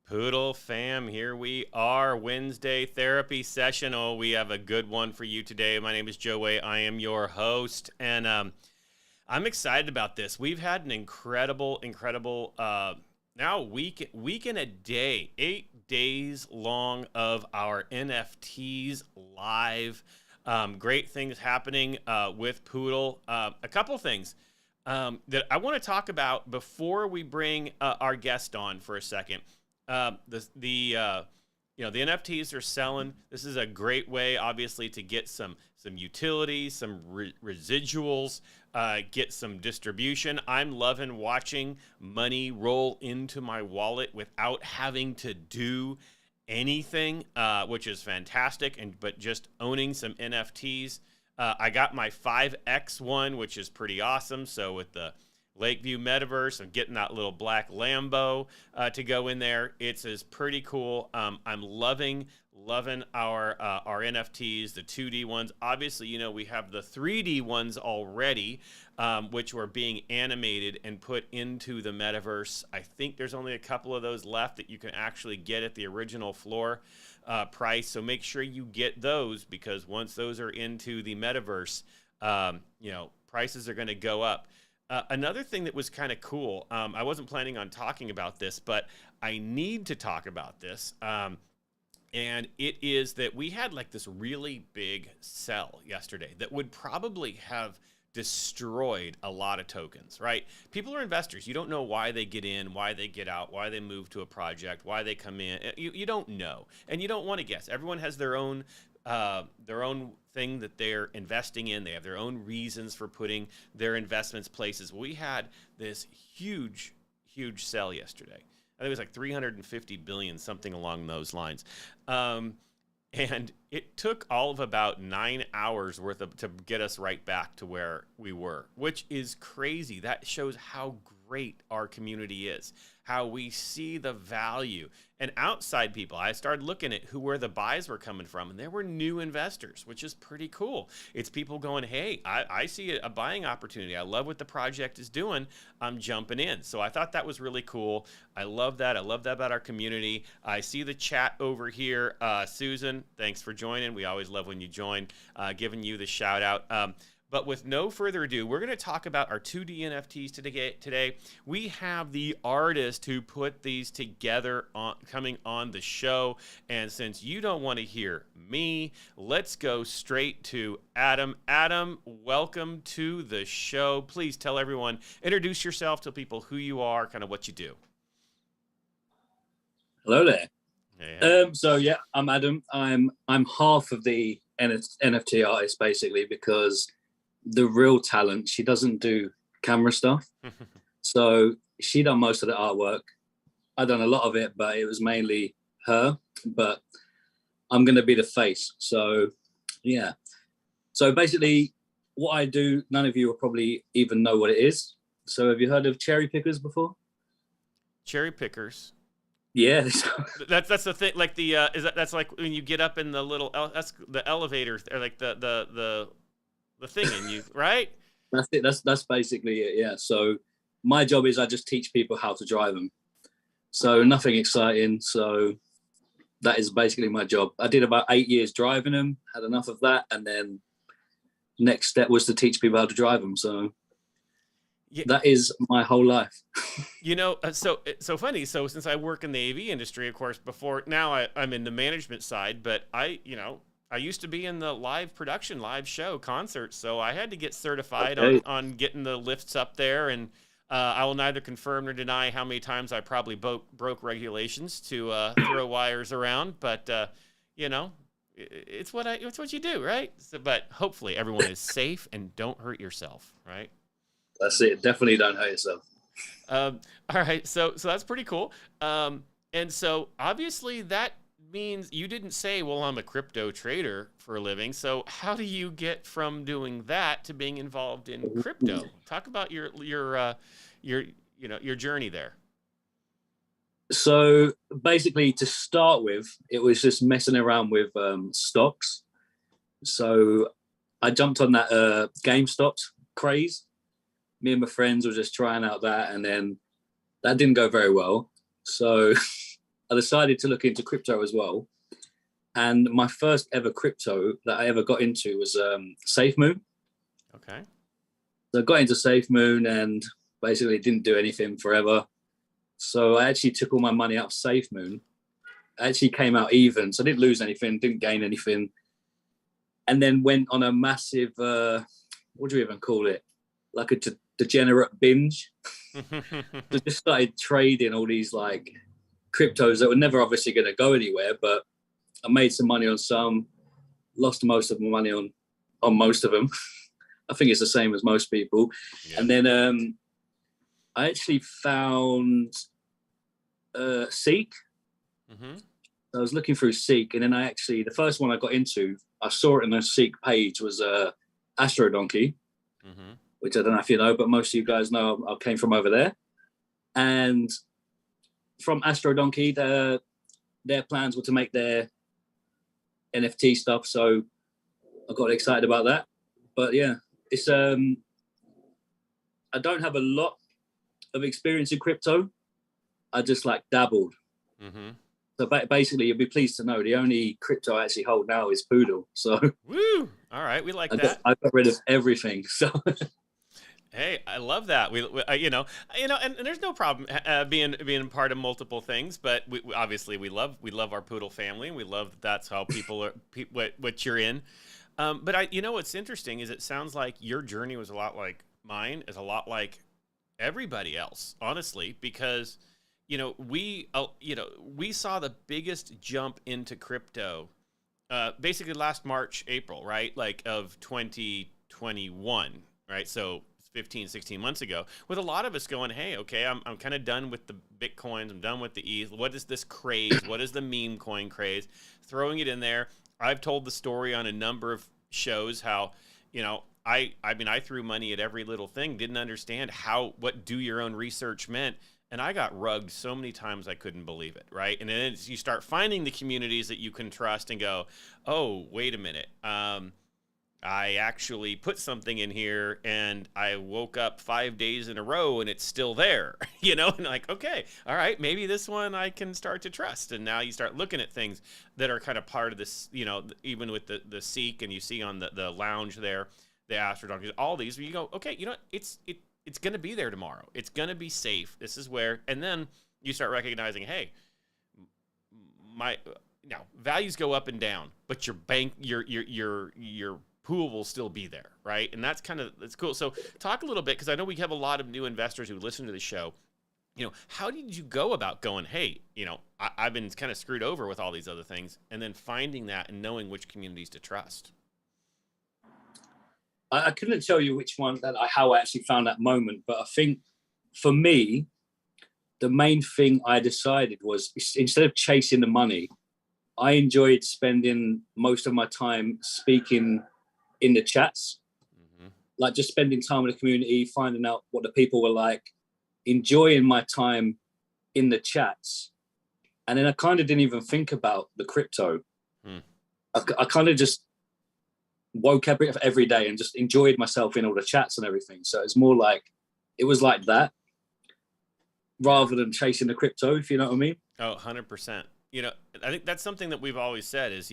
Poodle fam, here we are, Wednesday therapy session. Oh, we have a good one for you today. My name is Joe Way. I am your host, and I'm excited about this. We've had an incredible, now week and a day, 8 days long of our NFTs live. Great things happening with Poodle. A couple things that I want to talk about before we bring our guest on for a second. The NFTs are selling. This is a great way, obviously, to get some utility, some residuals, get some distribution. I'm loving watching money roll into my wallet without having to do anything, which is fantastic. But just owning some NFTs. I got my 5X one, which is pretty awesome. So with the Lakeview Metaverse, I'm getting that little black Lambo to go in there. Is pretty cool. I'm loving our NFTs, the 2D ones. Obviously, we have the 3D ones already, which were being animated and put into the Metaverse. I think there's only a couple of those left that you can actually get at the original floor price. So make sure you get those, because once those are into the Metaverse, prices are going to go up. Another thing that was kind of cool, I wasn't planning on talking about this, but I need to talk about this. And it is that we had like this really big sell yesterday that would probably have destroyed a lot of tokens, right? People are investors. You don't know why they get in, why they get out, why they move to a project, why they come in. You don't know, and you don't want to guess. Everyone has their own thing that they're investing in. They have their own reasons for putting their investments places. We had this huge sell yesterday. I think it was like 350 billion, something along those lines. And it took all of about 9 hours to get us right back to where we were, which is crazy. That shows how great our community is, how we see the value. And outside people, I started looking at where the buys were coming from, and there were new investors, which is pretty cool. It's people going, hey, I see a buying opportunity. I love what the project is doing. I'm jumping in. So I thought that was really cool. I love that. I love that about our community. I see the chat over here. Susan, thanks for joining. We always love when you join, giving you the shout out. But with no further ado, we're going to talk about our 2D NFTs today. We have the artist who put these together coming on the show. And since you don't want to hear me, let's go straight to Adam. Adam, welcome to the show. Please tell everyone, introduce yourself, tell people who you are, kind of what you do. Hello there. Hey. I'm Adam. I'm half of the NFT artist, basically, because the real talent, she doesn't do camera stuff. So she done most of the artwork. I done a lot of it, but it was mainly her. But I'm going to be the face. So, yeah. So basically, what I do, none of you will probably even know what it is. So have you heard of cherry pickers before? Cherry pickers? Yeah. that's the thing. Like that's like when you get up in the little that's the elevator, or like the thing in you, right? That's it. That's basically it. Yeah. So my job is I just teach people how to drive them. So nothing exciting. So that is basically my job. I did about 8 years driving them, had enough of that, and then next step was to teach people how to drive them. So yeah, that is my whole life. So funny. So since I work in the AV industry, of course, now I'm in the management side, but I used to be in the live production, live show, concerts, so I had to get certified on getting the lifts up there, and I will neither confirm nor deny how many times I probably broke regulations to throw wires around, but it's what you do, right? So, but hopefully everyone is safe and don't hurt yourself, right? That's it. Definitely don't hurt yourself. All right, so that's pretty cool. And so obviously that means you didn't say, well, I'm a crypto trader for a living. So how do you get from doing that to being involved in crypto? Talk about your journey there. So basically, to start with, it was just messing around with stocks. So I jumped on that GameStop craze. Me and my friends were just trying out that, and then that didn't go very well. So I decided to look into crypto as well. And my first ever crypto that I ever got into was SafeMoon. Okay. So I got into SafeMoon and basically didn't do anything forever. So I actually took all my money out of SafeMoon. I actually came out even. So I didn't lose anything, didn't gain anything. And then went on a massive, what do you even call it? Like a degenerate binge. So just started trading all these like cryptos that were never obviously going to go anywhere, but I made some money on some, lost most of my money on most of them. I think it's the same as most people. Yeah. And then I actually found Seek. Mm-hmm. I was looking through Seek, and then the first one I got into, I saw it in a Seek page, was Astro Donkey, mm-hmm. which I don't know if you know, but most of you guys know I came from over there. And from Astro Donkey, their plans were to make their NFT stuff, so I got excited about that. But yeah, it's I don't have a lot of experience in crypto. I just like dabbled. Mm-hmm. So basically, you'll be pleased to know the only crypto I actually hold now is Poodle. So woo! All right, we like that. I got rid of everything. So hey, I love that. We and there's no problem being part of multiple things. But we obviously love our Poodle family, and we love that's how people are what you're in. But what's interesting is it sounds like your journey was a lot like mine, is a lot like everybody else, honestly, because we saw the biggest jump into crypto basically last March, April, right? Like of 2021, right? So 15, 16 months ago, with a lot of us going, hey, okay, I'm kind of done with the Bitcoins. I'm done with the ETH. What is this craze? What is the meme coin craze? Throwing it in there. I've told the story on a number of shows how, I threw money at every little thing, didn't understand what do your own research meant. And I got rugged so many times I couldn't believe it, right? And then you start finding the communities that you can trust and go, oh, wait a minute. I actually put something in here and I woke up 5 days in a row and it's still there, and like, okay, all right, maybe this one I can start to trust. And now you start looking at things that are kind of part of this, even with the Seek, and you see on the lounge there, the Astro Donkeys, all these, where you go, okay, it's going to be there tomorrow. It's going to be safe. This is where, and then you start recognizing, hey, values go up and down, but your pool will still be there, right? And that's cool. So talk a little bit, because I know we have a lot of new investors who listen to the show. How did you go about going, hey, I've been kind of screwed over with all these other things, and then finding that and knowing which communities to trust? I couldn't tell you which one how I actually found that moment, but I think for me, the main thing I decided was, instead of chasing the money, I enjoyed spending most of my time speaking in the chats, mm-hmm. like just spending time with the community, finding out what the people were like, enjoying my time in the chats. And then I kind of didn't even think about the crypto. I kind of just woke up every day and just enjoyed myself in all the chats and everything. So it's more like, it was like that rather than chasing the crypto, if you know what I mean. Oh, 100%. I think that's something that we've always said is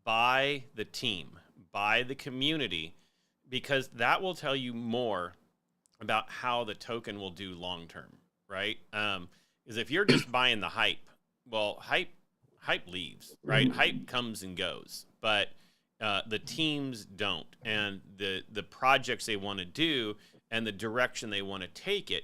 buy the team, buy the community, because that will tell you more about how the token will do long term, right? Because if you're just buying the hype, well, hype leaves, right? Hype comes and goes, but the teams don't, and the projects they want to do and the direction they want to take it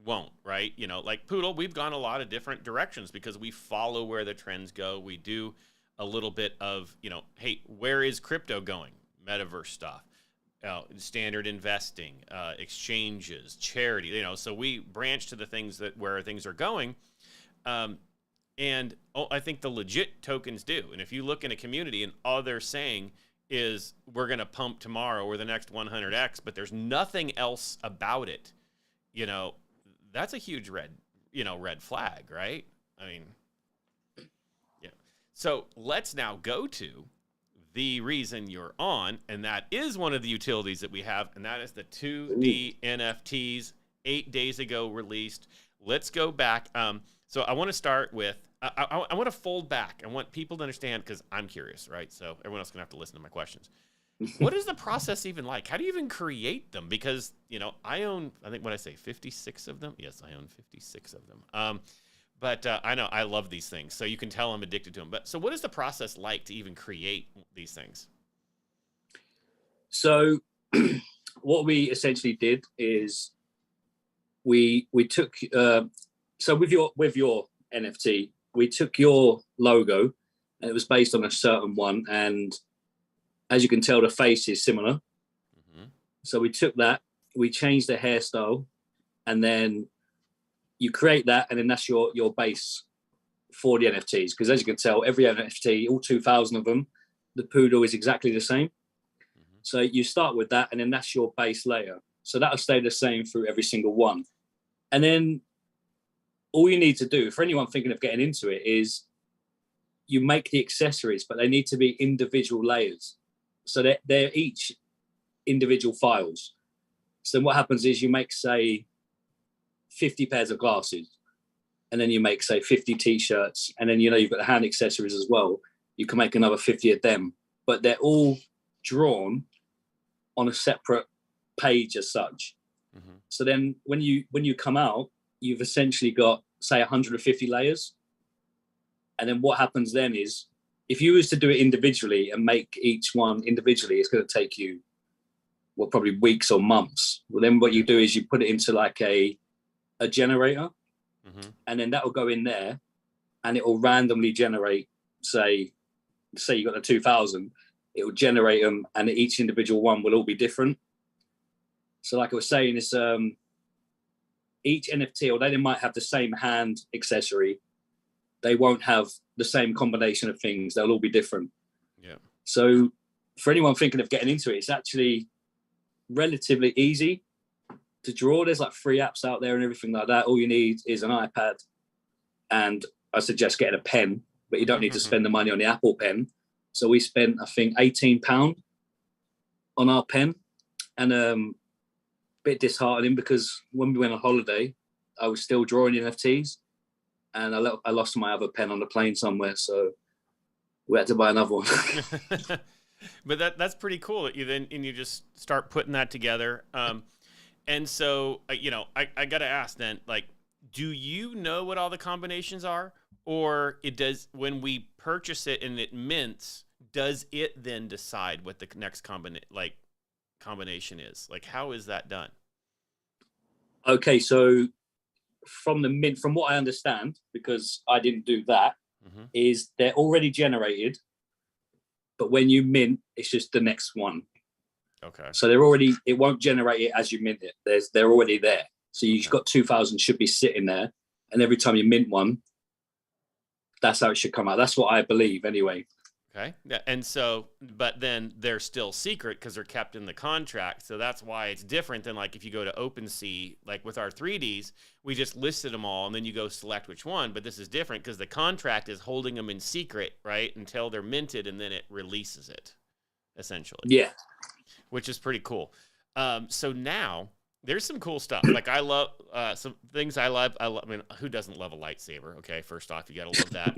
won't, right? Like Poodle, we've gone a lot of different directions because we follow where the trends go. We do a little bit of, hey, where is crypto going? Metaverse stuff, standard investing, exchanges, charity, so we branch to the things where things are going. And I think the legit tokens do. And if you look in a community and all they're saying is we're going to pump tomorrow or the next 100x, but there's nothing else about it, that's a huge red flag, right? I mean, yeah. So let's now go to the reason you're on, and that is one of the utilities that we have, and that is the 2D NFTs, 8 days ago released. let's go back. So I want to start with, I want to fold back. I want people to understand, because I'm curious, right? So everyone else is going to have to listen to my questions. What is the process even like? How do you even create them? Because, you know, I own, I think, what I say, 56 of them? Yes, I own 56 of them. But I know I love these things, so you can tell I'm addicted to them. But so what is the process like to even create these things? So what we essentially did is we took so with your NFT, we took your logo, and it was based on a certain one, and as you can tell, the face is similar. Mm-hmm. So we took that, we changed the hairstyle, and then you create that, and then that's your base for the NFTs. Because as you can tell, every NFT, all 2,000 of them, the poodle is exactly the same. Mm-hmm. So you start with that, and then that's your base layer. So that'll stay the same through every single one. And then all you need to do, for anyone thinking of getting into it, is you make the accessories, but they need to be individual layers. So they're each individual files. So then what happens is you make, say, 50 pairs of glasses, and then you make, say, 50 t-shirts, and then, you know, you've got the hand accessories as well. You can make another 50 of them, but they're all drawn on a separate page as such. Mm-hmm. So then when you come out, you've essentially got, say, 150 layers. And then what happens then is, if you was to do it individually and make each one individually, it's going to take you, well, probably weeks or months. Well, then what you do is you put it into like a generator, mm-hmm. and then that will go in there, and it will randomly generate, say you got the 2,000, it will generate them, and each individual one will all be different. So like I was saying, it's each NFT, although they might have the same hand accessory, they won't have the same combination of things. They'll all be different. Yeah. So for anyone thinking of getting into it, it's actually relatively easy to draw. There's like free apps out there and everything like that. All you need is an iPad, and I suggest getting a pen, but you don't need to spend the money on the Apple pen. So we spent, I think, £18 on our pen, and a bit disheartening because when we went on holiday, I was still drawing NFTs, and I lost my other pen on the plane somewhere, so we had to buy another one. But that's pretty cool. You just start putting that together. And so, you know, I got to ask then, like, do you know what all the combinations are? Or it does, when we purchase it and it mints, does it then decide what the next combination is? Like, how is that done? Okay, so from the mint, from what I understand, because I didn't do that, mm-hmm. is they're already generated, but when you mint, it's just the next one. Okay. So it won't generate it as you mint it. They're already there. So you've got 2,000 should be sitting there, and every time you mint one, that's how it should come out. That's what I believe anyway. Okay. And so, but then they're still secret because they're kept in the contract. So that's why it's different than, like, if you go to OpenSea, like with our 3Ds, we just listed them all and then you go select which one. But this is different because the contract is holding them in secret, right, until they're minted, and then it releases it, essentially. Yeah. Which is pretty cool. So now there's some cool stuff. Like, I love some things I love. I mean, who doesn't love a lightsaber? Okay, first off, you got to love that.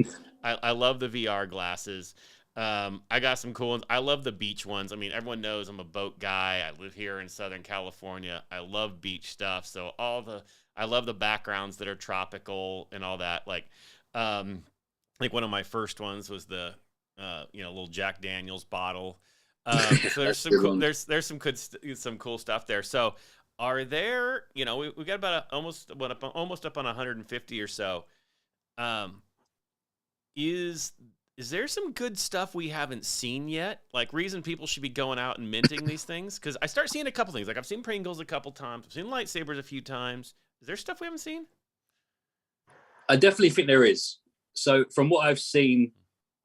I love the VR glasses. I got some cool ones. I love the beach ones. I mean, everyone knows I'm a boat guy. I live here in Southern California. I love beach stuff. So I love the backgrounds that are tropical and all that. Like one of my first ones was the little Jack Daniel's bottle. So there's some cool, there's some cool stuff there. So are there, we got about almost up on 150 or so. Is there some good stuff we haven't seen yet? Like, reason people should be going out and minting these things? Because I start seeing a couple things. Like, I've seen Pringles a couple times. I've seen lightsabers a few times. Is there stuff we haven't seen? I definitely think there is. So from what I've seen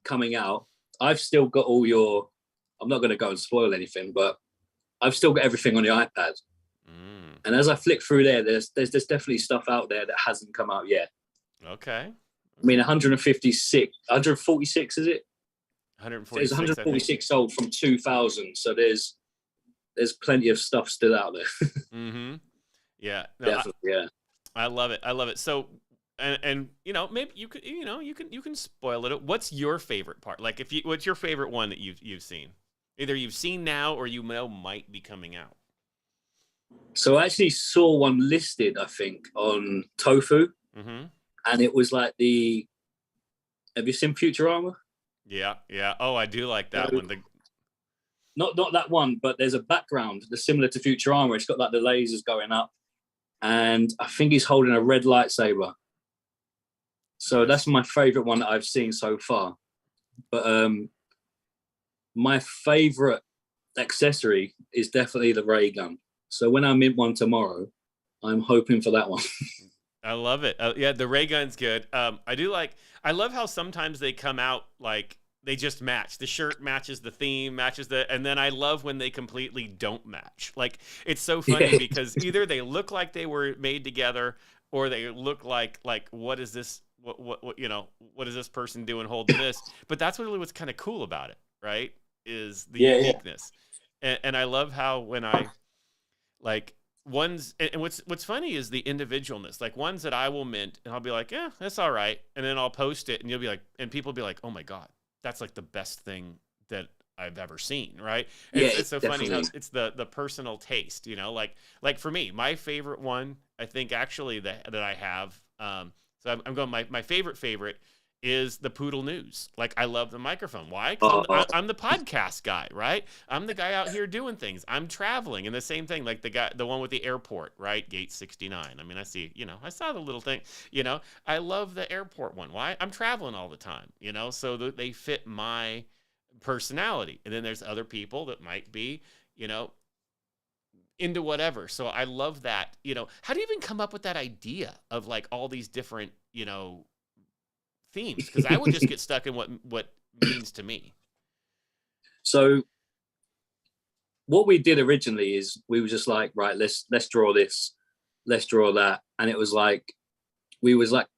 coming out, I've still got all your, I'm not going to go and spoil anything, but I've still got everything on the iPad. Mm. And as I flick through there's definitely stuff out there that hasn't come out yet. Okay. I mean, 146, is it? 146. There's 146 sold from 2000. So there's plenty of stuff still out there. Mm-hmm. Yeah. No, definitely, yeah. I love it. I love it. So, and maybe you can spoil it. What's your favorite part? Like, what's your favorite one that you've seen? Either you've seen now or you know might be coming out. So I actually saw one listed, I think, on Tofu, and it was like have you seen Futurama? Yeah, yeah. Oh, I do like that one. Not that one, but there's a background that's similar to Futurama. It's got like the lasers going up, and I think he's holding a red lightsaber. So that's my favorite one that I've seen so far. But my favorite accessory is definitely the ray gun. So when I mint one tomorrow, I'm hoping for that one. I love it. Yeah, the ray gun's good. I love how sometimes they come out like they just match. The shirt matches the theme, and then I love when they completely don't match. Like, it's so funny because either they look like they were made together, or they look like what is this? What is this person doing holding this? But that's really what's kind of cool about it, right? Is the uniqueness. And I love how when I like ones, and what's funny is the individualness. Like, ones that I will mint and I'll be like, yeah, that's all right, and then I'll post it and you'll be like, and people will be like, oh my god, that's like the best thing that I've ever seen, right? And it's so definitely funny how it's the personal taste, like for me, my favorite one, I think actually that I have, so I'm going, my favorite is the Poodle News. Like, I love the microphone. Why? 'Cause I'm the podcast guy, right? I'm the guy out here doing things. I'm traveling, and the same thing, like the one with the airport, right? Gate 69. I mean, I see, I saw the little thing, I love the airport one. Why? I'm traveling all the time, so they fit my personality. And then there's other people that might be, into whatever. So I love that. How do you even come up with that idea of like all these different, themes? Because I would just get stuck in what means to me. So what we did originally is we were just like, right, let's draw this, let's draw that, and it was like we was like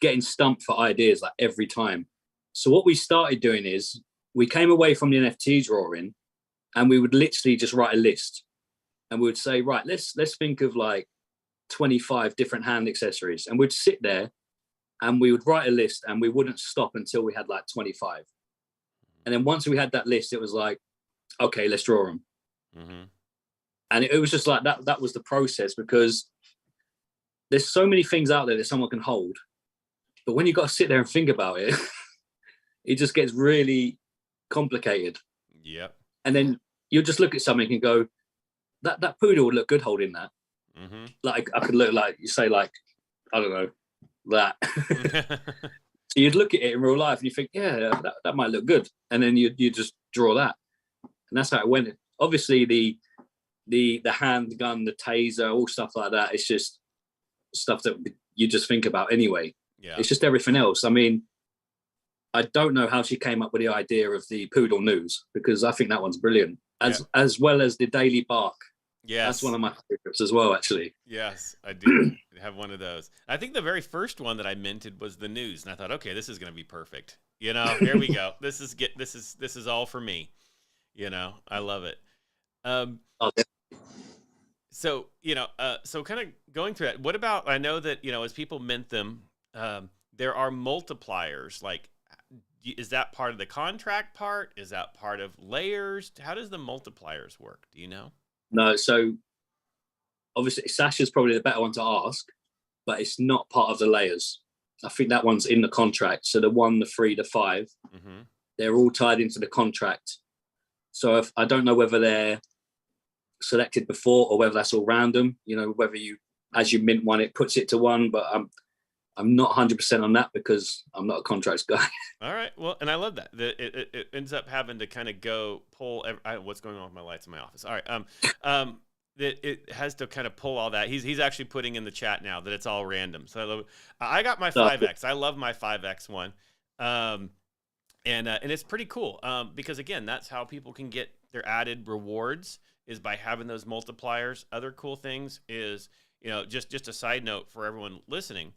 getting stumped for ideas like every time. So what we started doing is we came away from the NFT drawing, and we would literally just write a list, and we would say, right, let's think of like 25 different hand accessories, and we'd sit there and we would write a list, and we wouldn't stop until we had like 25. And then once we had that list, it was like, okay, let's draw them. And it was just like that was the process, because there's so many things out there that someone can hold, but when you got to sit there and think about it, it just gets really complicated. Yep. And then you'll just look at something and go, that poodle would look good holding that. Like, I could look like, you say, like, I don't know, that. So you'd look at it in real life and you think, yeah, that might look good, and then you just draw that, and that's how it went. Obviously the handgun, the taser, all stuff like that, it's just stuff that you just think about anyway. It's just everything else. I mean, I don't know how she came up with the idea of the Poodle News, because I think that one's brilliant, as well as the Daily Bark. Yes, that's one of my favorites as well, actually. Yes, I do have one of those. I think the very first one that I minted was the news, and I thought, okay, this is going to be perfect. Here we go. This is all for me. I love it. So so kind of going through that. What about? I know that as people mint them, there are multipliers. Like, is that part of the contract part? Is that part of layers? How does the multipliers work? Do you know? No, so obviously Sasha's probably the better one to ask, but it's not part of the layers. I think that one's in the contract. So the 1, the 3, the 5, they're all tied into the contract. So I don't know whether they're selected before or whether that's all random, whether as you mint one, it puts it to 1, but I'm not 100% on that because I'm not a contracts guy. All right. Well, and I love that. It ends up having to kind of go pull. What's going on with my lights in my office? All right. It has to kind of pull all that. He's actually putting in the chat now that it's all random. So I got my 5X. I love my 5X one. And it's pretty cool. Because again, that's how people can get their added rewards, is by having those multipliers. Other cool things is, just a side note for everyone listening.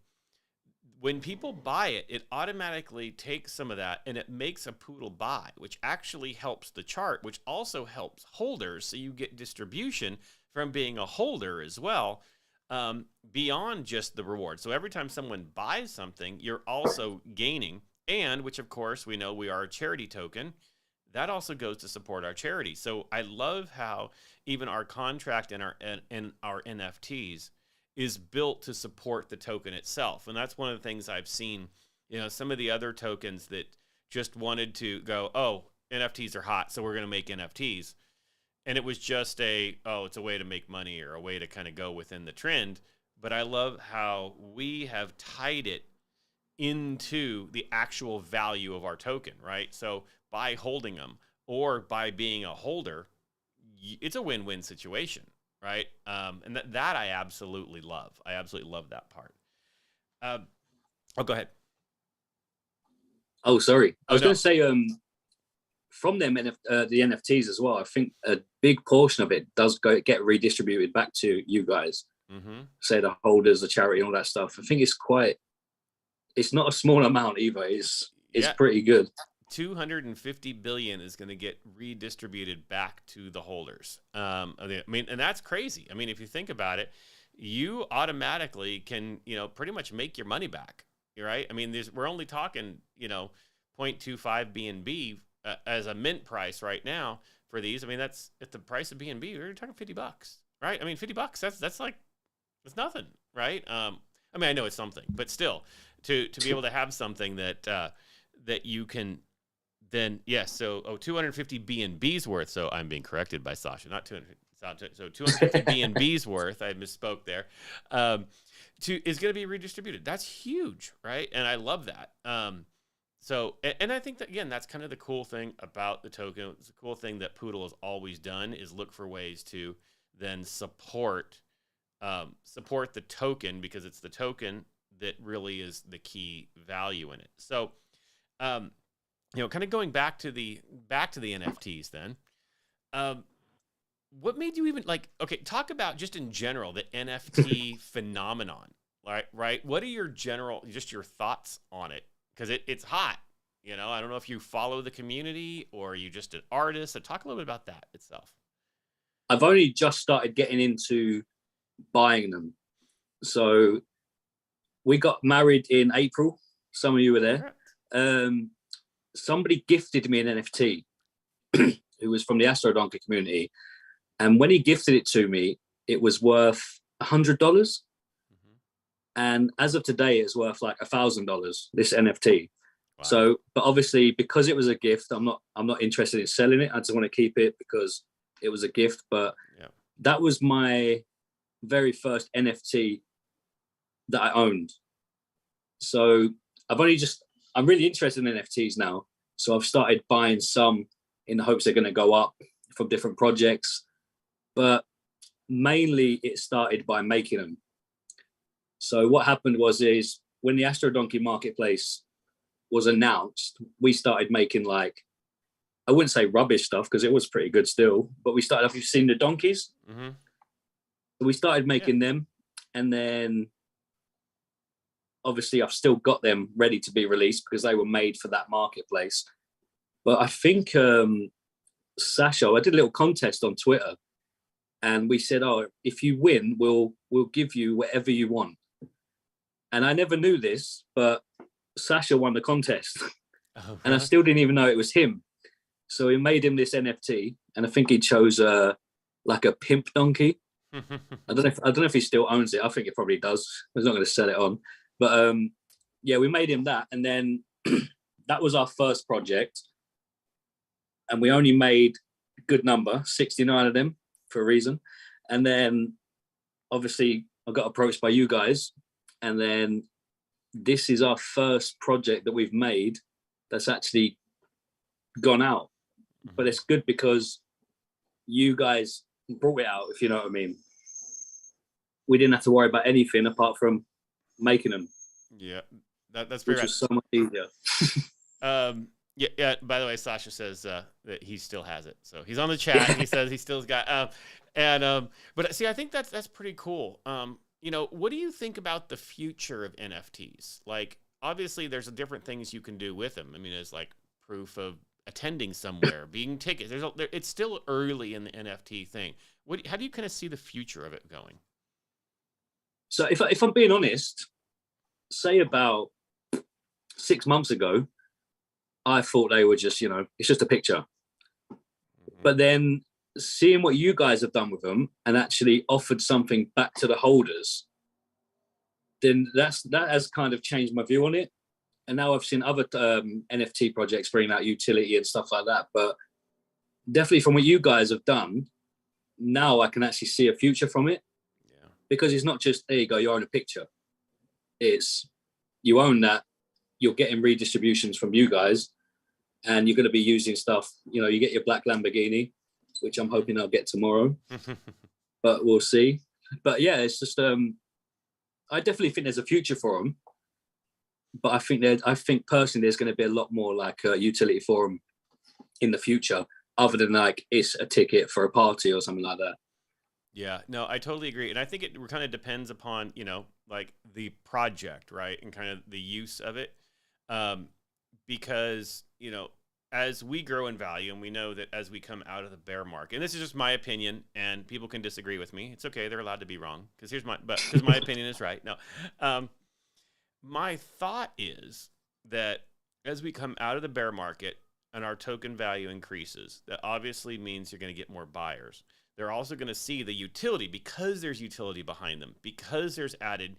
When people buy it, it automatically takes some of that and it makes a Poodle buy, which actually helps the chart, which also helps holders. So you get distribution from being a holder as well. beyond just the reward. So every time someone buys something, you're also gaining, and which of course we know we are a charity token. That also goes to support our charity. So I love how even our contract and our NFTs is built to support the token itself. And that's one of the things I've seen, some of the other tokens that just wanted to go, oh, NFTs are hot, so we're going to make NFTs. And it was just it's a way to make money or a way to kind of go within the trend. But I love how we have tied it into the actual value of our token, right? So by holding them or by being a holder, it's a win-win situation, right? And that I absolutely love. I absolutely love that part. Go ahead. Oh, sorry. I was no. going to say, from them, the NFTs as well, I think a big portion of it does get redistributed back to you guys. Mm-hmm. Say the holders, the charity, all that stuff. I think it's not a small amount either. It's pretty good. 250 billion is going to get redistributed back to the holders. I mean, and that's crazy. I mean, if you think about it, you automatically can, pretty much make your money back, right? I mean, we're only talking, 0.25 BNB as a mint price right now for these. I mean, that's at the price of BNB, we're talking $50, right? I mean, $50, that's nothing, right? I mean, I know it's something, but still to be able to have something that you can then, yes. So, 250 BNB's worth. So I'm being corrected by Sasha, not 250. So 250 BNB's worth. I misspoke there. Is going to be redistributed. That's huge, right? And I love that. So, and I think that, again, that's kind of the cool thing about the token. It's a cool thing that Poodle has always done is look for ways to then support the token, because it's the token that really is the key value in it. So, kind of going back to the NFTs then, what made you even talk about just in general, the NFT phenomenon, right? What are your your thoughts on it? Because it's hot, I don't know if you follow the community or you just an artist. So talk a little bit about that itself. I've only just started getting into buying them. So we got married in April. Some of you were there. Somebody gifted me an NFT who was from the Astro Donkey community. And when he gifted it to me, it was worth $100. Mm-hmm. And as of today, it's worth like $1,000, this NFT. Wow. So, but obviously because it was a gift, I'm not interested in selling it. I just want to keep it because it was a gift. But that was my very first NFT that I owned. So I'm really interested in NFTs now. So I've started buying some in the hopes they're going to go up from different projects. But mainly it started by making them. So what happened is when the Astro Donkey Marketplace was announced, we started making I wouldn't say rubbish stuff because it was pretty good still, but we started, have you seen the donkeys? Mm-hmm. So we started making them, and then obviously I've still got them ready to be released because they were made for that marketplace. But I think Sasha, I did a little contest on Twitter, and we said, if you win, we'll give you whatever you want. And I never knew this, but Sasha won the contest. Oh, really? And I still didn't even know it was him. So we made him this NFT, and I think he chose a pimp donkey. I don't know if he still owns it. I think it probably does. He's not going to sell it on. But we made him that, and then that was our first project, and we only made a good number, 69 of them for a reason. And then obviously I got approached by you guys, and then this is our first project that we've made that's actually gone out. But it's good because you guys brought it out, if you know what I mean. We didn't have to worry about anything apart from making them. Yeah, that's pretty which was so much easier. Yeah. By the way, Sasha says that he still has it, so he's on the chat. He says he still's got. But see, I think that's pretty cool. What do you think about the future of NFTs? Obviously, there's different things you can do with them. I mean, there's proof of attending somewhere, being tickets. It's still early in the NFT thing. How do you kind of see the future of it going? So if I'm being honest, say about 6 months ago, I thought they were just, it's just a picture. But then seeing what you guys have done with them and actually offered something back to the holders, then that has kind of changed my view on it. And now I've seen other NFT projects bring out utility and stuff like that. But definitely from what you guys have done, now I can actually see a future from it. Yeah. Because it's not just, there you go, you own a picture. It's, you own that, you're getting redistributions from you guys, and you're going to be using stuff, you get your black Lamborghini, which I'm hoping I'll get tomorrow, but we'll see. But yeah, it's just, I definitely think there's a future for them. But I think personally, there's going to be a lot more like a utility for them in the future, other than like it's a ticket for a party or something like that. Yeah, no, I totally agree. And I think it kind of depends upon, like the project, right? And kind of the use of it. Because, as we grow in value, and we know that as we come out of the bear market, and this is just my opinion, and people can disagree with me. It's okay. They're allowed to be wrong, because my opinion is right. No, my thought is that as we come out of the bear market and our token value increases, that obviously means you're going to get more buyers. They're also going to see the utility, because there's utility behind them, because there's added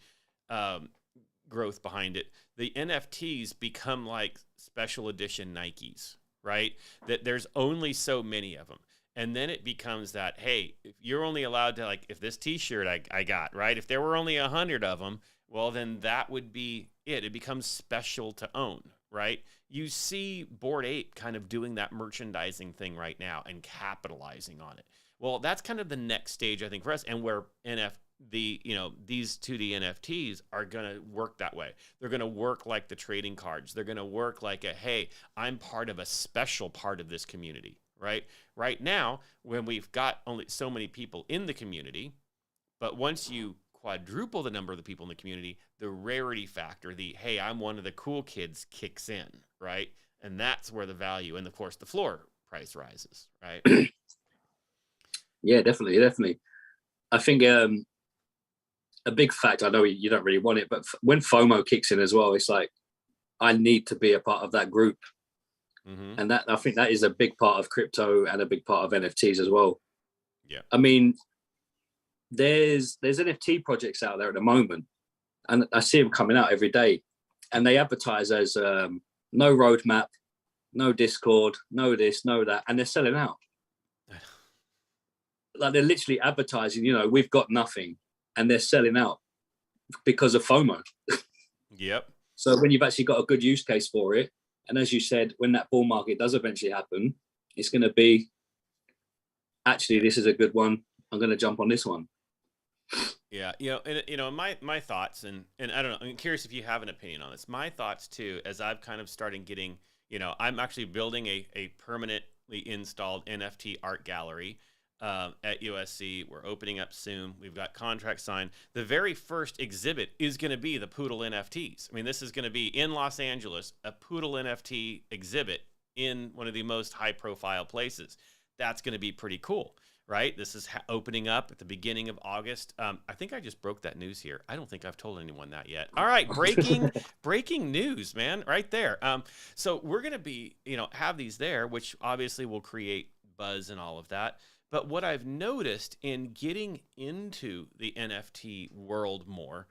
growth behind it. The NFTs become like special edition Nikes, right? That there's only so many of them. And then it becomes that, hey, if you're only allowed to, like, if this t-shirt I got, right? If there were only 100 of them, well, then that would be it. It becomes special to own, right? You see Bored Ape kind of doing that merchandising thing right now and capitalizing on it. Well, that's kind of the next stage, I think, for us, and where these 2D NFTs are going to work that way. They're going to work like the trading cards. They're going to work like hey, I'm part of a special part of this community, right? Right now, when we've got only so many people in the community, but once you quadruple the number of the people in the community, the rarity factor, hey, I'm one of the cool kids kicks in, right? And that's where the value, and of course the floor price rises, right? Yeah, definitely. I think a big fact, I know you don't really want it, but when FOMO kicks in as well, it's like, I need to be a part of that group. Mm-hmm. And I think that is a big part of crypto and a big part of NFTs as well. Yeah. I mean, there's NFT projects out there at the moment, and I see them coming out every day, and they advertise as no roadmap, no Discord, no this, no that, and they're selling out. Like, they're literally advertising, we've got nothing, and they're selling out because of FOMO. Yep. So when you've actually got a good use case for it, and as you said, when that bull market does eventually happen, it's going to be, actually, this is a good one. I'm going to jump on this one. Yeah, my thoughts, and I don't know, I'm curious if you have an opinion on this. My thoughts too, as I've kind of started getting, I'm actually building a permanently installed NFT art gallery at USC. We're opening up soon. We've got contracts signed. The very first exhibit is going to be the Poodle NFTs. I mean, this is going to be in Los Angeles, a Poodle NFT exhibit in one of the most high-profile places. That's going to be pretty cool. Right? This is opening up at the beginning of August. I think I just broke that news here. I don't think I've told anyone that yet. All right, breaking news, man, right there. So we're going to be, have these there, which obviously will create buzz and all of that. But what I've noticed in getting into the NFT world more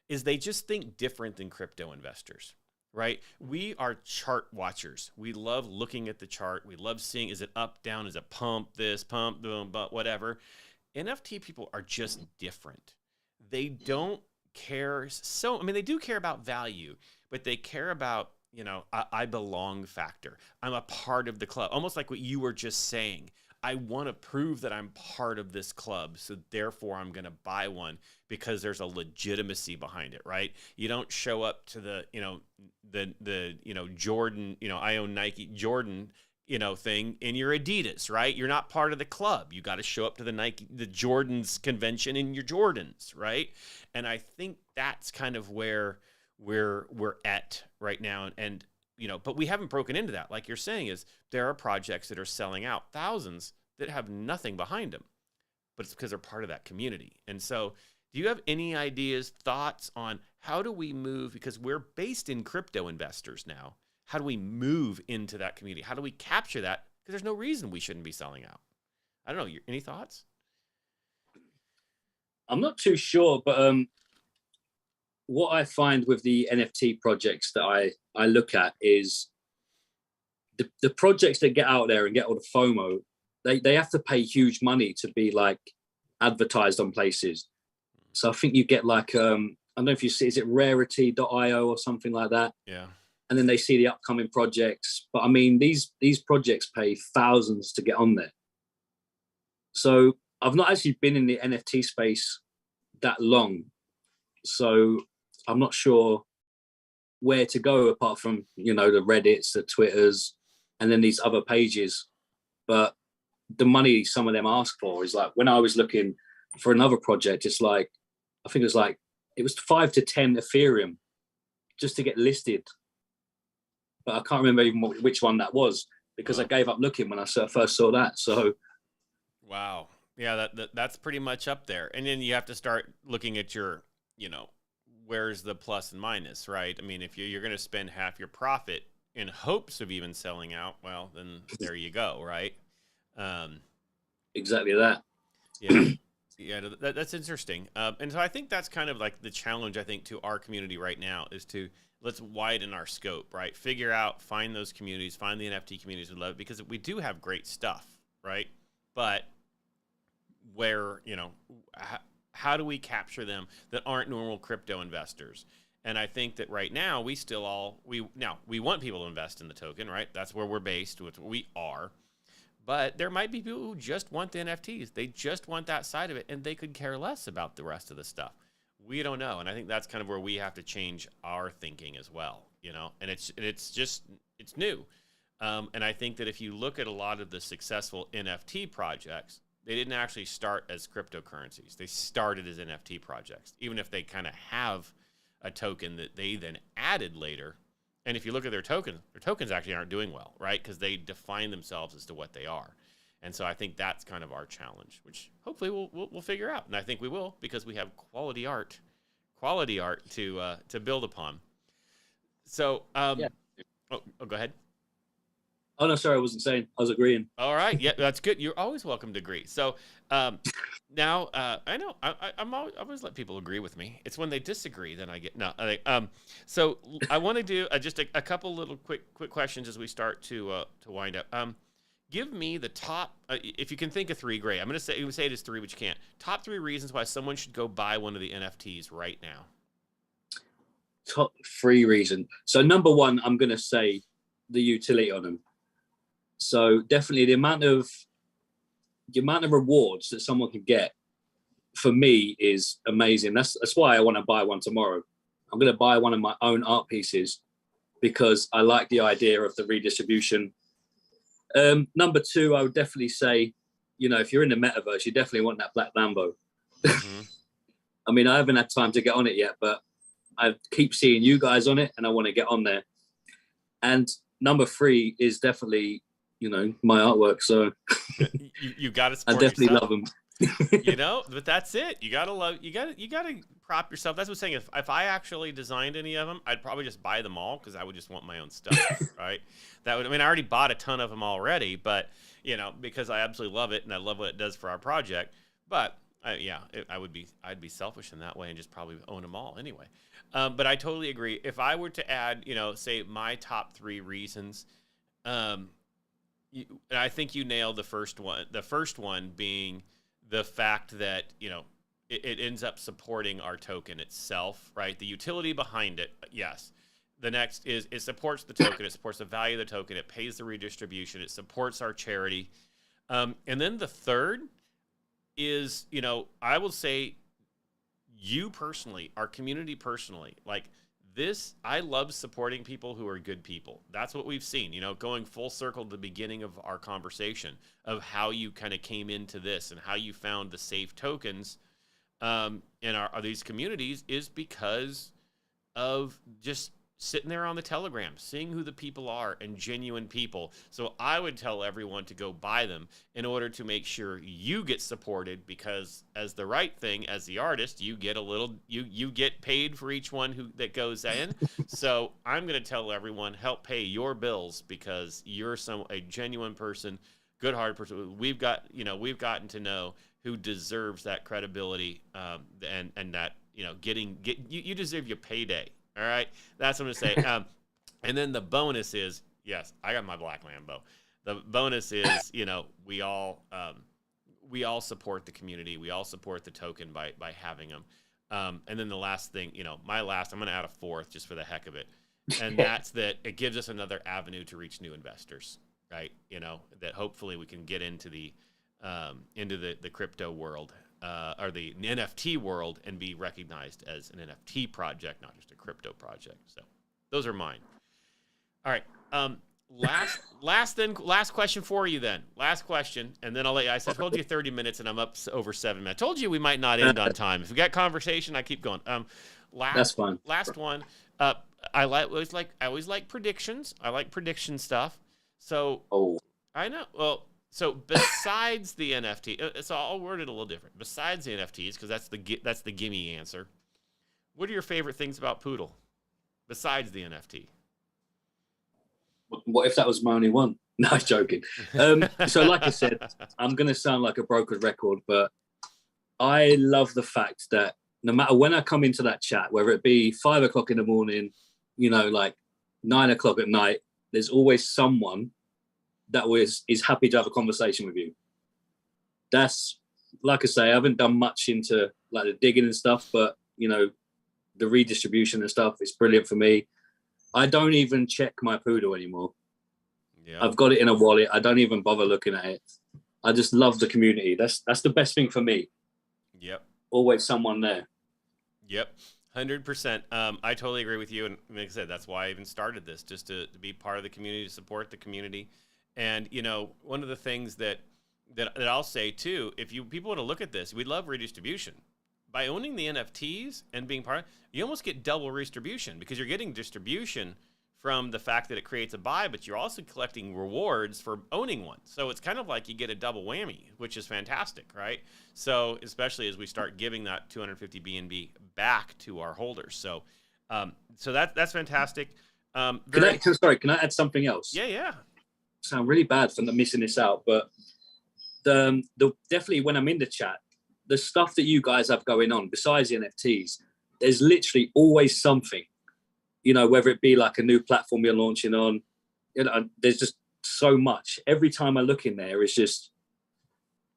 is they just think different than crypto investors. Right? We are chart watchers. We love looking at the chart. We love seeing, is it up, down, is it pump, this, pump, boom, but whatever. NFT people are just different. They don't care they do care about value, but they care about, I belong factor. I'm a part of the club. Almost like what you were just saying. I want to prove that I'm part of this club, so therefore I'm going to buy one because there's a legitimacy behind it, right? You don't show up to the Jordan, I own Nike Jordan, thing in your Adidas, right? You're not part of the club. You got to show up to the Jordans convention in your Jordans, right? And I think that's kind of where we're at right now, and but we haven't broken into that. Like you're saying, is there are projects that are selling out, thousands, that have nothing behind them, but it's because they're part of that community. And so Do you have any ideas, thoughts on how do we move, because we're based in crypto investors now, how do we move into that community? How do we capture that? Because there's no reason we shouldn't be selling out. I don't know. Any thoughts? I'm not too sure, but what I find with the NFT projects that I look at is the projects that get out there and get all the FOMO, they have to pay huge money to be like advertised on places. So I think you get like, I don't know if you see, is it rarity.io or something like that? Yeah. And then they see the upcoming projects. But I mean, these projects pay thousands to get on there. So I've not actually been in the NFT space that long. So I'm not sure where to go apart from, the Reddits, the Twitters, and then these other pages. But the money some of them ask for is like, when I was looking for another project, it's like, I think it was 5 to 10 Ethereum just to get listed. But I can't remember even which one that was, because I gave up looking when I first saw that. So, wow, yeah, that's pretty much up there. And then you have to start looking at your, where's the plus and minus, right? I mean, if you're going to spend half your profit in hopes of even selling out, well, then there you go, right? Exactly that. Yeah. Yeah, that's interesting. And so I think that's kind of like the challenge, I think, to our community right now is to let's widen our scope, right? Figure out, find those communities, find the NFT communities we love, because we do have great stuff, right? But where, how do we capture them that aren't normal crypto investors? And I think that right now we want people to invest in the token, right? That's where we're based, with what we are. But there might be people who just want the NFTs. They just want that side of it, and they could care less about the rest of the stuff. We don't know, and I think that's kind of where we have to change our thinking as well, And it's new, and I think that if you look at a lot of the successful NFT projects, they didn't actually start as cryptocurrencies. They started as NFT projects, even if they kind of have a token that they then added later. And if you look at their tokens actually aren't doing well, right? Because they define themselves as to what they are. And so I think that's kind of our challenge, which hopefully we'll figure out. And I think we will, because we have quality art to build upon. So, yeah. Go ahead. Oh, no, sorry, I wasn't saying. I was agreeing. All right. Yeah, that's good. You're always welcome to agree. So now I know I always let people agree with me. It's when they disagree then I get no. So I want to do just a couple little quick questions as we start to wind up. Give me the top, if you can think of 3, great. I'm going to say it is 3, but you can't. Top 3 reasons why someone should go buy one of the NFTs right now. Top 3 reasons. So number 1, I'm going to say the utility on them. So definitely the amount of rewards that someone can get for me is amazing. That's why I want to buy one tomorrow. I'm going to buy one of my own art pieces because I like the idea of the redistribution. Number 2, I would definitely say, if you're in the metaverse, you definitely want that black Lambo. Mm-hmm. I mean, I haven't had time to get on it yet, but I keep seeing you guys on it and I want to get on there. And number 3 is definitely, my artwork. So you got to support I definitely yourself. love them. But that's it. You gotta prop yourself. That's what I'm saying. If I actually designed any of them, I'd probably just buy them all because I would just want my own stuff, right? I already bought a ton of them already, but because I absolutely love it and I love what it does for our project. But I'd be selfish in that way and just probably own them all anyway. But I totally agree. If I were to add, say my top 3 reasons, I think you nailed the first one. The first one being the fact that, it ends up supporting our token itself, right? The utility behind it, yes. The next is it supports the token. It supports the value of the token. It pays the redistribution. It supports our charity. And then the third is, I will say you personally, our community personally, like this, I love supporting people who are good people. That's what we've seen, going full circle to the beginning of our conversation of how you kind of came into this and how you found the safe tokens in these communities is because of just sitting there on the Telegram, seeing who the people are and genuine people. So I would tell everyone to go buy them in order to make sure you get supported, because as the right thing, as the artist, you get a little, you get paid for each one that goes in. So I'm going to tell everyone, help pay your bills, because you're a genuine person, good-hearted person. We've gotten to know who deserves that credibility, and that, you deserve your payday. All right, that's what I'm going to say. And then the bonus is, yes, I got my black Lambo. The bonus is, we all support the community. We all support the token by having them. And then the last thing, I'm going to add a fourth just for the heck of it. And that's that it gives us another avenue to reach new investors, right? That hopefully we can get into the crypto world, or the NFT world, and be recognized as an NFT project, not just a crypto project. So those are mine. All right. Last question for you then. Last question, and then I'll let you. I told you 30 minutes, and I'm up over 7 minutes. I told you we might not end on time. If we got conversation, I keep going. That's fine. Last one. I always like predictions. I like prediction stuff. So I know. Well, so besides the NFT, so I'll word it a little different. Besides the NFTs, because that's the gimme answer. What are your favorite things about Poodle, besides the NFT? What if that was my only one? No, I'm joking. So like I said, I'm going to sound like a broken record, but I love the fact that no matter when I come into that chat, whether it be 5 o'clock in the morning, like 9 o'clock at night, there's always someone that is happy to have a conversation with you. That's, like I say, I haven't done much into like the digging and stuff, but the redistribution and stuff is brilliant for me. I don't even check my Poodle anymore. Yeah. I've got it in a wallet. I don't even bother looking at it. I just love the community. That's the best thing for me. Yep. Always someone there. Yep. 100%. I totally agree with you. And like I said, that's why I even started this, just to be part of the community, to support the community. And, one of the things that I'll say too, if people want to look at this, we love redistribution. By owning the NFTs and being part of it, you almost get double redistribution, because you're getting distribution from the fact that it creates a buy, but you're also collecting rewards for owning one. So it's kind of like you get a double whammy, which is fantastic, right? So especially as we start giving that 250 BNB back to our holders. So that's fantastic. Can I add something else? Yeah. Sound really bad for missing this out, but definitely when I'm in the chat, the stuff that you guys have going on besides the NFTs, there's literally always something, whether it be like a new platform you're launching on, there's just so much. Every time I look in there, it's just,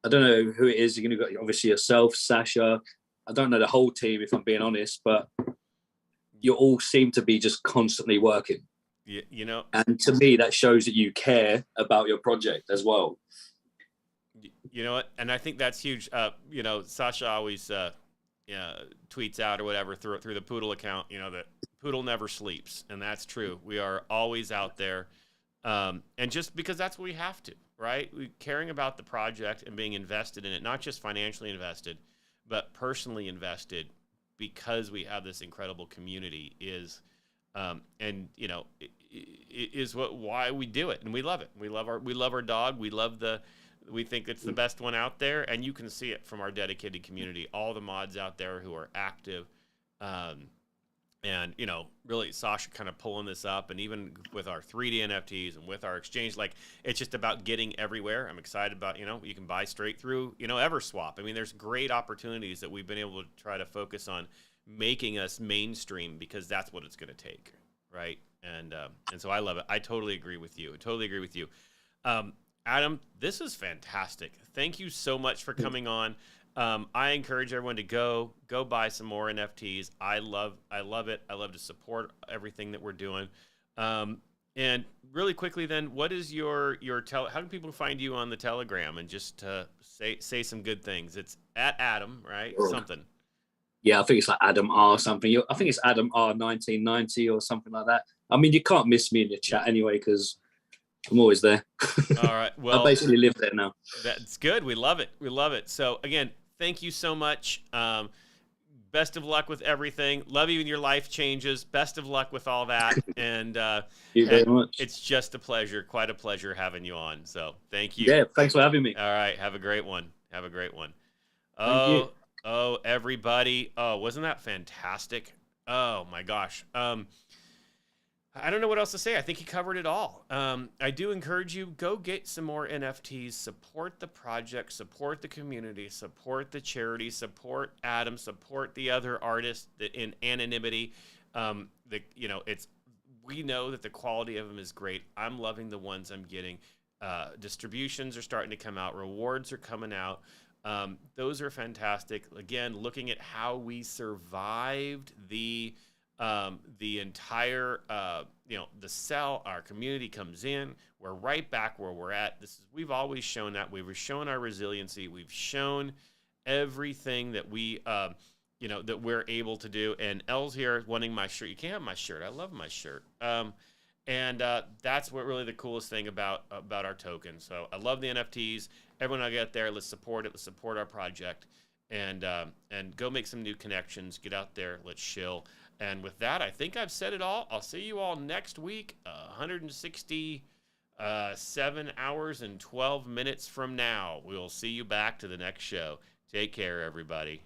I don't know who it is. You're going to got obviously yourself, Sasha. I don't know the whole team, if I'm being honest, but you all seem to be just constantly working. Yeah, and to me, that shows that you care about your project as well. You know what? And I think that's huge. Sasha always tweets out or whatever through the Poodle account, that Poodle never sleeps. And that's true. We are always out there. And just because that's what we have to, right? Caring about the project and being invested in it, not just financially invested, but personally invested, because we have this incredible community is why we do it. And we love it. We love our dog. We think it's the best one out there, and you can see it from our dedicated community, all the mods out there who are active. And, really Sasha kind of pulling this up, and even with our 3D NFTs and with our exchange, like, it's just about getting everywhere. I'm excited about, you can buy straight through, Everswap. I mean, there's great opportunities that we've been able to try to focus on making us mainstream, because that's what it's going to take. Right. And so I love it. I totally agree with you. Adam, this is fantastic. Thank you so much for coming on. I encourage everyone to go buy some more NFTs. I love it. I love to support everything that we're doing. And really quickly then, what is your how can people find you on the Telegram, and just say some good things? It's at Adam, right? Sure. Something. Yeah, I think it's like Adam R something. I think it's Adam R 1990 or something like that. I mean, you can't miss me in the chat anyway, because I'm always there. All right. Well, I basically live there now. That's good. We love it. So again, thank you so much. best of luck with everything. Love you and your life changes. Best of luck with all that. And Thank you very much. it's just a pleasure, quite a pleasure having you on. So thank you. Yeah, thanks for having me. All right, have a great one. Have a great one. Thank you. Everybody. Oh, wasn't that fantastic? Oh my gosh. I don't know what else to say. I think he covered it all. I do encourage you, go get some more NFTs, support the project, support the community, support the charity, support Adam, support the other artists in anonymity. We know that the quality of them is great. I'm loving the ones I'm getting. Distributions are starting to come out. Rewards are coming out. Those are fantastic. Again, looking at how we survived the entire, the sell, our community comes in, we're right back where we're at. We've always shown that. We've shown our resiliency. We've shown everything that that we're able to do. And L's here wanting my shirt. You can't have my shirt. I love my shirt. And that's what really the coolest thing about our token. So I love the NFTs. Everyone I get there, let's support it. Let's support our project and go make some new connections. Get out there. Let's chill. And with that, I think I've said it all. I'll see you all next week, 167 hours and 12 minutes from now. We'll see you back to the next show. Take care, everybody.